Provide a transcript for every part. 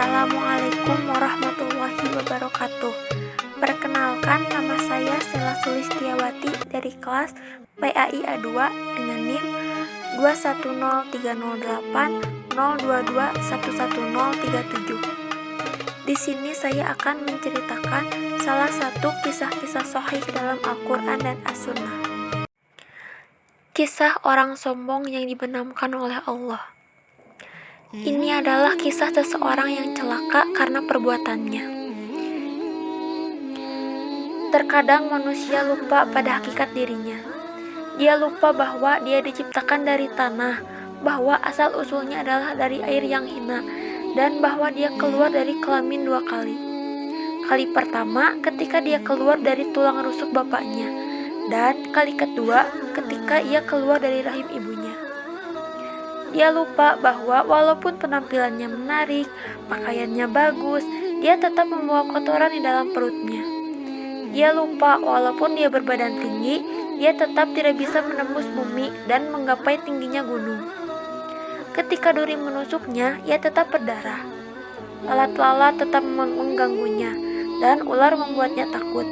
Assalamualaikum warahmatullahi wabarakatuh. Perkenalkan, nama saya Sela Sulistiawati dari kelas PAIA 2 dengan NIM 21030802211037. Di sini saya akan menceritakan salah satu kisah-kisah sahih dalam Al-Quran dan As-Sunnah. Kisah orang sombong yang dibenamkan oleh Allah. Ini adalah kisah seseorang yang celaka karena perbuatannya. Terkadang manusia lupa pada hakikat dirinya. Dia lupa bahwa dia diciptakan dari tanah, bahwa asal-usulnya adalah dari air yang hina, dan bahwa dia keluar dari kelamin 2 kali. Kali pertama ketika dia keluar dari tulang rusuk bapaknya, dan kali kedua ketika ia keluar dari rahim ibunya. Dia lupa bahwa walaupun penampilannya menarik, pakaiannya bagus, dia tetap membawa kotoran di dalam perutnya. Dia lupa walaupun dia berbadan tinggi, dia tetap tidak bisa menembus bumi dan menggapai tingginya gunung. Ketika duri menusuknya, ia tetap berdarah. Lalat-lalat tetap mengganggunya, dan ular membuatnya takut.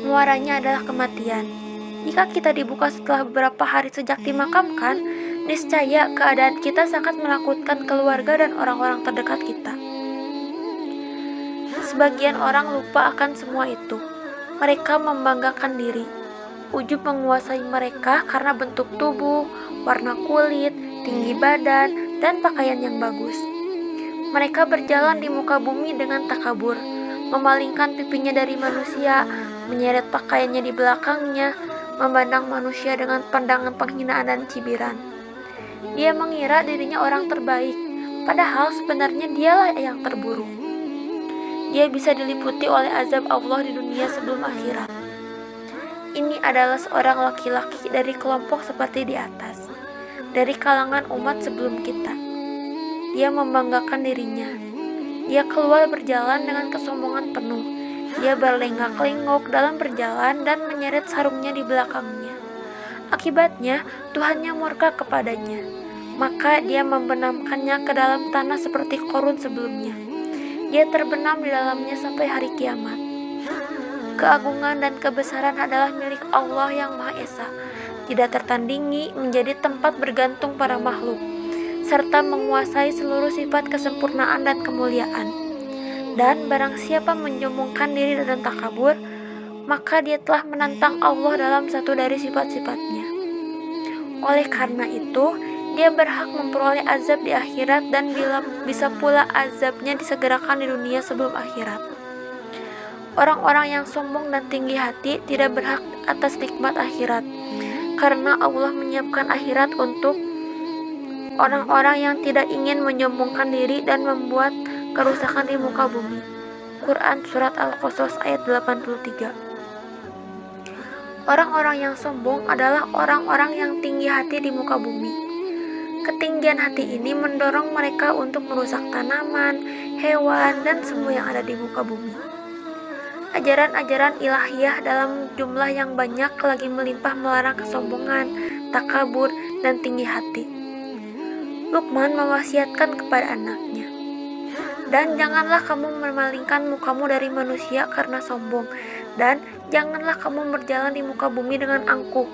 Muaranya adalah kematian. Jika kita dibuka setelah beberapa hari sejak dimakamkan, niscaya keadaan kita sangat menakutkan keluarga dan orang-orang terdekat kita. Sebagian orang lupa akan semua itu. Mereka membanggakan diri. Ujub menguasai mereka karena bentuk tubuh, warna kulit, tinggi badan, dan pakaian yang bagus. Mereka berjalan di muka bumi dengan takabur, memalingkan pipinya dari manusia, menyeret pakaiannya di belakangnya, memandang manusia dengan pandangan penghinaan dan cibiran. Dia mengira dirinya orang terbaik, padahal sebenarnya dialah yang terburuk. Dia bisa diliputi oleh azab Allah di dunia sebelum akhirat. Ini adalah seorang laki-laki dari kelompok seperti di atas, dari kalangan umat sebelum kita. Dia membanggakan dirinya. Dia keluar berjalan dengan kesombongan penuh. Dia berlenggak-lenggok dalam berjalan dan menyeret sarungnya di belakangnya. Akibatnya, Tuhannya murka kepadanya. Maka dia membenamkannya ke dalam tanah seperti Qarun sebelumnya. Dia terbenam di dalamnya sampai hari kiamat. Keagungan dan kebesaran adalah milik Allah yang Maha Esa, tidak tertandingi, menjadi tempat bergantung para makhluk, serta menguasai seluruh sifat kesempurnaan dan kemuliaan. Dan barang siapa menyombongkan diri dan takabur, maka dia telah menantang Allah dalam satu dari sifat-sifatnya. Oleh karena itu, dia berhak memperoleh azab di akhirat dan bisa pula azabnya disegerakan di dunia sebelum akhirat. Orang-orang yang sombong dan tinggi hati tidak berhak atas nikmat akhirat, karena Allah menyiapkan akhirat untuk orang-orang yang tidak ingin menyombongkan diri dan membuat kerusakan di muka bumi. Quran Surat Al-Qasas ayat 83. Orang-orang yang sombong adalah orang-orang yang tinggi hati di muka bumi. Ketinggian hati ini mendorong mereka untuk merusak tanaman, hewan, dan semua yang ada di muka bumi. Ajaran-ajaran ilahiyah dalam jumlah yang banyak lagi melimpah melarang kesombongan, takabur, dan tinggi hati. Luqman mewasiatkan kepada anaknya, "Dan janganlah kamu memalingkan mukamu dari manusia karena sombong, dan janganlah kamu berjalan di muka bumi dengan angkuh.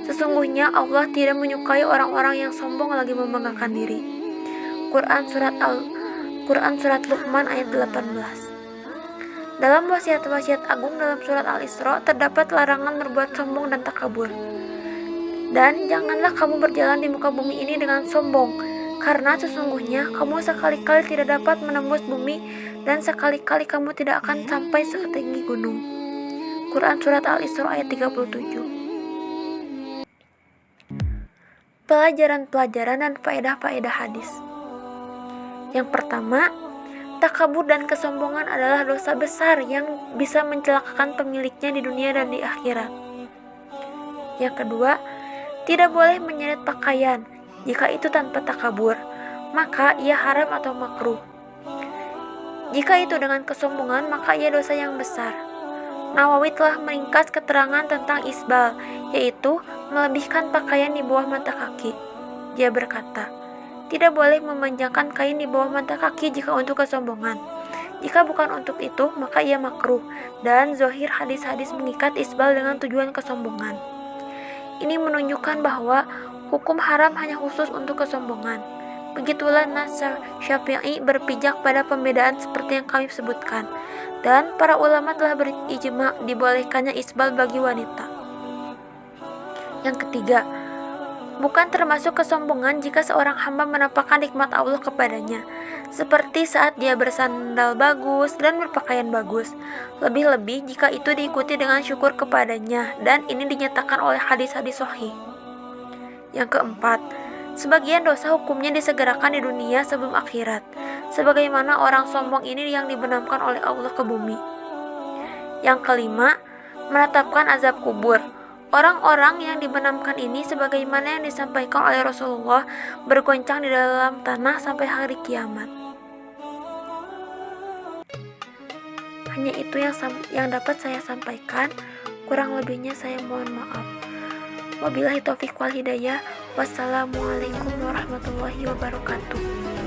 Sesungguhnya Allah tidak menyukai orang-orang yang sombong lagi membanggakan diri." Quran Surat Luqman ayat 18. Dalam wasiat-wasiat agung dalam surat Al-Isra terdapat larangan berbuat sombong dan takabur. Dan janganlah kamu berjalan di muka bumi ini dengan sombong, karena sesungguhnya kamu sekali-kali tidak dapat menembus bumi dan sekali-kali kamu tidak akan sampai setinggi gunung. Quran Surat Al-Isra ayat 37. Pelajaran-pelajaran dan faedah-faedah hadis. Yang pertama, takabur dan kesombongan adalah dosa besar yang bisa mencelakakan pemiliknya di dunia dan di akhirat. Yang kedua, tidak boleh menyeret pakaian. Jika itu tanpa takabur, maka ia haram atau makruh. Jika itu dengan kesombongan, maka ia dosa yang besar. Nawawi telah meringkas keterangan tentang isbal, yaitu melebihkan pakaian di bawah mata kaki. Dia berkata, Tidak boleh memanjangkan kain di bawah mata kaki jika untuk kesombongan. Jika bukan untuk itu, maka ia makruh. Dan zohir hadis-hadis mengikat isbal dengan tujuan kesombongan. Ini menunjukkan bahwa hukum haram hanya khusus untuk kesombongan. Begitulah nas Syafi'i berpijak pada pembedaan seperti yang kami sebutkan. Dan para ulama telah berijma dibolehkannya isbal bagi wanita. Yang ketiga, bukan termasuk kesombongan jika seorang hamba menampakkan nikmat Allah kepadanya, seperti saat dia bersandal bagus dan berpakaian bagus. Lebih-lebih jika itu diikuti dengan syukur kepadanya, dan ini dinyatakan oleh hadis-hadis sahih. Yang keempat, sebagian dosa hukumnya disegerakan di dunia sebelum akhirat, sebagaimana orang sombong ini yang dibenamkan oleh Allah ke bumi. Yang kelima, menetapkan azab kubur. Orang-orang yang dibenamkan ini sebagaimana yang disampaikan oleh Rasulullah bergoncang di dalam tanah sampai hari kiamat. Hanya itu yang dapat saya sampaikan. Kurang lebihnya saya mohon maaf. Wabillahi taufiq wal hidayah. Wassalamualaikum warahmatullahi wabarakatuh.